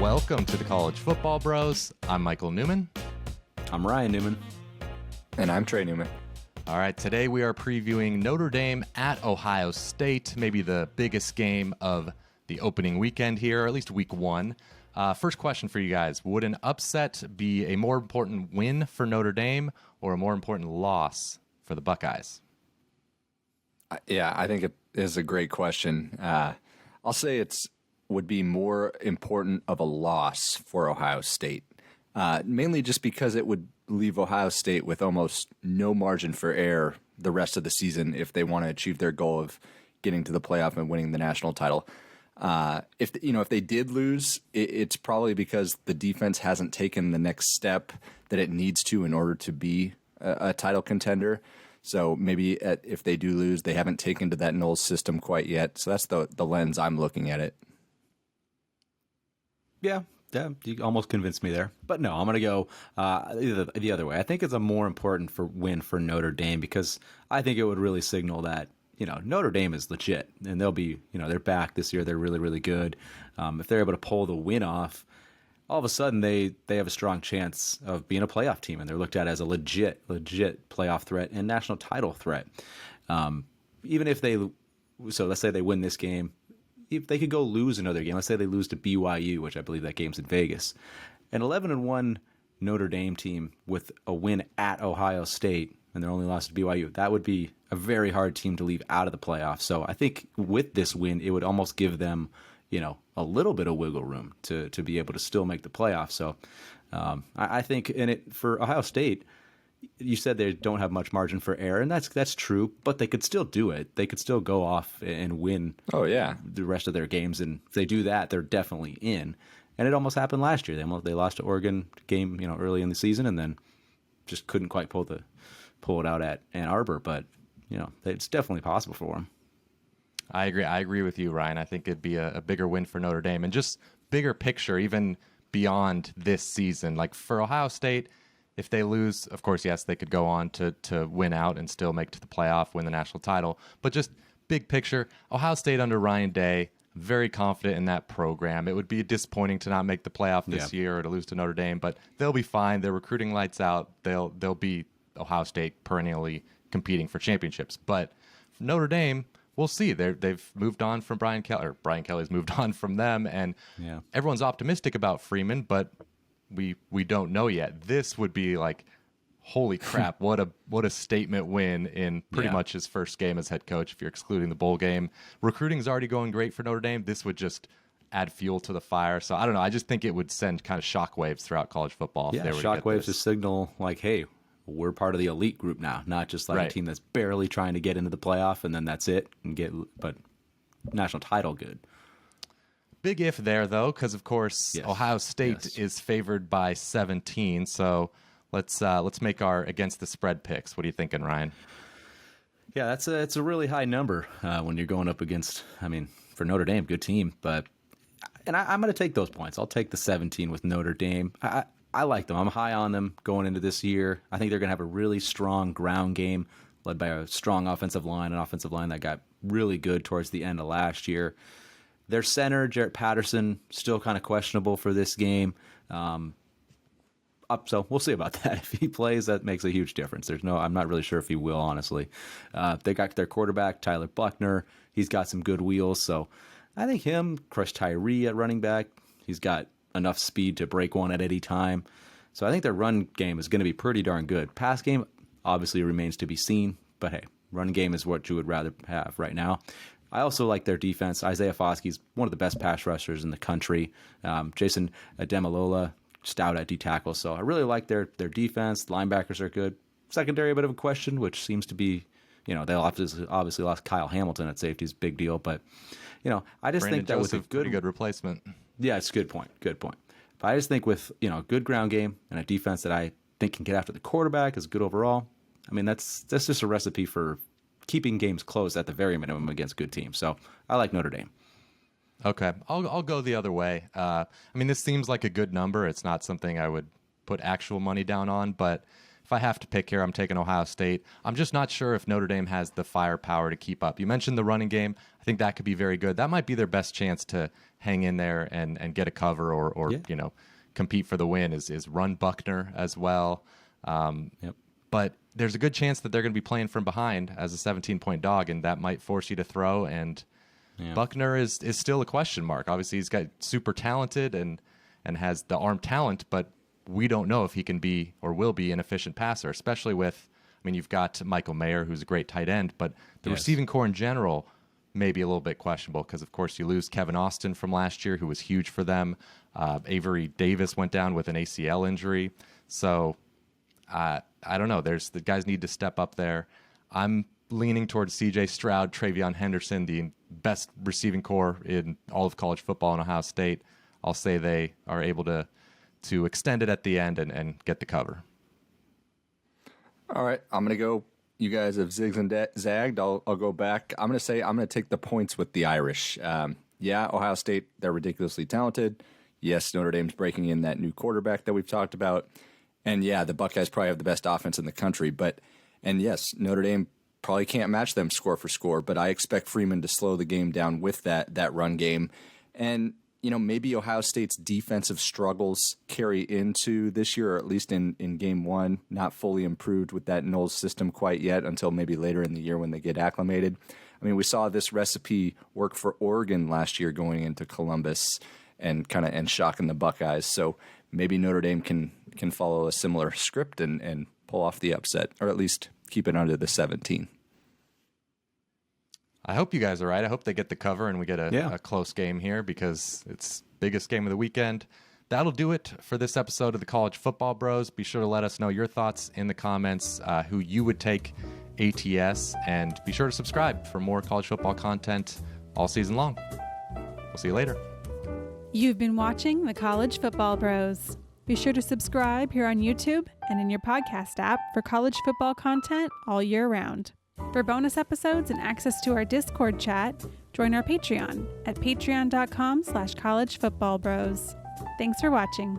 Welcome to the College Football Bros. I'm Michael Newman. I'm Ryan Newman. And I'm Trey Newman. All right, today we are previewing Notre Dame at Ohio State, maybe the biggest game of the opening weekend here, or at least week one. First question for you guys. Would an upset be a more important win for Notre Dame or a more important loss for the Buckeyes? Yeah, I think it is a great question. I'll say it's would be more important of a loss for Ohio State, mainly just because it would leave Ohio State with almost no margin for error the rest of the season if they want to achieve their goal of getting to the playoff and winning the national title. If they did lose, it's probably because the defense hasn't taken the next step that it needs to in order to be a title contender. So maybe if they do lose, they haven't taken to that Knowles system quite yet. So that's the lens I'm looking at it. Yeah, you almost convinced me there. But no, I'm going to go the other way. I think it's a more important win for Notre Dame because I think it would really signal that, Notre Dame is legit and they'll be, they're back this year. They're really, really good. If they're able to pull the win off, all of a sudden they have a strong chance of being a playoff team and they're looked at as a legit playoff threat and national title threat. Even if let's say they win this game, if they could go lose another game, let's say they lose to BYU, which I believe that game's in Vegas, an 11-1 Notre Dame team with a win at Ohio State and their only loss to BYU, that would be a very hard team to leave out of the playoffs. So I think with this win, it would almost give them, a little bit of wiggle room to be able to still make the playoffs. So I think for Ohio State, you said they don't have much margin for error, and that's true, but they could still do it. They could still go off and win the rest of their games, and if they do that, they're definitely in. And it almost happened last year. They lost to Oregon game, early in the season, and then just couldn't quite pull it out at Ann Arbor, but it's definitely possible for them. I agree with you, Ryan. I think it'd be a bigger win for Notre Dame, and just bigger picture, even beyond this season. Like for Ohio State, if they lose, of course, yes, they could go on to win out and still make it to the playoff, win the national title. But just big picture, Ohio State under Ryan Day, very confident in that program. It would be disappointing to not make the playoff this year or to lose to Notre Dame, but they'll be fine. They're recruiting lights out. They'll be Ohio State perennially competing for championships. But for Notre Dame, we'll see. They've moved on from Brian Kelly, or Brian Kelly's moved on from them, and everyone's optimistic about Freeman, but we don't know yet. This would be like, holy crap, what a statement win in pretty much his first game as head coach, if you're excluding the bowl game. Recruiting's already going great for Notre Dame. This would just add fuel to the fire. So I don't know. I just think it would send kind of shockwaves throughout college football. Yeah, shockwaves to signal like, hey, we're part of the elite group now, not just like a team that's barely trying to get into the playoff and then that's it, but national title good. Big if there, though, because, of course, Ohio State is favored by 17. So let's make our against the spread picks. What are you thinking, Ryan? Yeah, it's a really high number when you're going up against, for Notre Dame, good team. And I'm going to take those points. I'll take the 17 with Notre Dame. I like them. I'm high on them going into this year. I think they're going to have a really strong ground game led by a strong offensive line, an offensive line that got really good towards the end of last year. Their center, Jarrett Patterson, still kind of questionable for this game. So we'll see about that. If he plays, that makes a huge difference. I'm not really sure if he will, honestly. They got their quarterback, Tyler Buckner. He's got some good wheels. So I think him, Chris Tyree at running back, he's got enough speed to break one at any time. So I think their run game is going to be pretty darn good. Pass game obviously remains to be seen, but hey, run game is what you would rather have right now. I also like their defense. Isaiah Foskey's one of the best pass rushers in the country. Jason Ademilola, stout at D-tackle. So I really like their defense. Linebackers are good. Secondary, a bit of a question, which seems to be, they obviously lost Kyle Hamilton at safety is a big deal. But, I just think that Joseph, with a pretty good replacement. Yeah, it's a good point. But I just think with, a good ground game and a defense that I think can get after the quarterback is good overall. That's just a recipe for keeping games close at the very minimum against good teams. So I like Notre Dame. Okay, I'll go the other way. This seems like a good number. It's not something I would put actual money down on, but if I have to pick here, I'm taking Ohio State. I'm just not sure if Notre Dame has the firepower to keep up. You mentioned the running game. I think that could be very good. That might be their best chance to hang in there and get a cover or compete for the win is run Buckner as well. But there's a good chance that they're going to be playing from behind as a 17-point dog, and that might force you to throw. And Buckner is still a question mark. Obviously, he's got super talented and has the arm talent, but we don't know if he can be or will be an efficient passer, especially with, you've got Michael Mayer, who's a great tight end, but the receiving core in general may be a little bit questionable because, of course, you lose Kevin Austin from last year, who was huge for them. Avery Davis went down with an ACL injury. So I don't know. The guys need to step up there. I'm leaning towards C.J. Stroud, Travion Henderson, the best receiving core in all of college football in Ohio State. I'll say they are able to extend it at the end and get the cover. All right, I'm going to go. You guys have zigged and zagged. I'll go back. I'm going to say I'm going to take the points with the Irish. Ohio State, they're ridiculously talented. Yes, Notre Dame's breaking in that new quarterback that we've talked about. And the Buckeyes probably have the best offense in the country. And yes, Notre Dame probably can't match them score for score, but I expect Freeman to slow the game down with that run game. And maybe Ohio State's defensive struggles carry into this year, or at least in game one, not fully improved with that Knowles system quite yet until maybe later in the year when they get acclimated. We saw this recipe work for Oregon last year going into Columbus and shocking the Buckeyes. So maybe Notre Dame can follow a similar script and pull off the upset, or at least keep it under the 17. I hope you guys are right. I hope they get the cover and we get a close game here because it's biggest game of the weekend. That'll do it for this episode of the College Football Bros. Be sure to let us know your thoughts in the comments, who you would take ATS, and be sure to subscribe for more college football content all season long. We'll see you later. You've been watching the College Football Bros. Be sure to subscribe here on YouTube and in your podcast app for college football content all year round. For bonus episodes and access to our Discord chat, join our Patreon at patreon.com/collegefootballbros. Thanks for watching.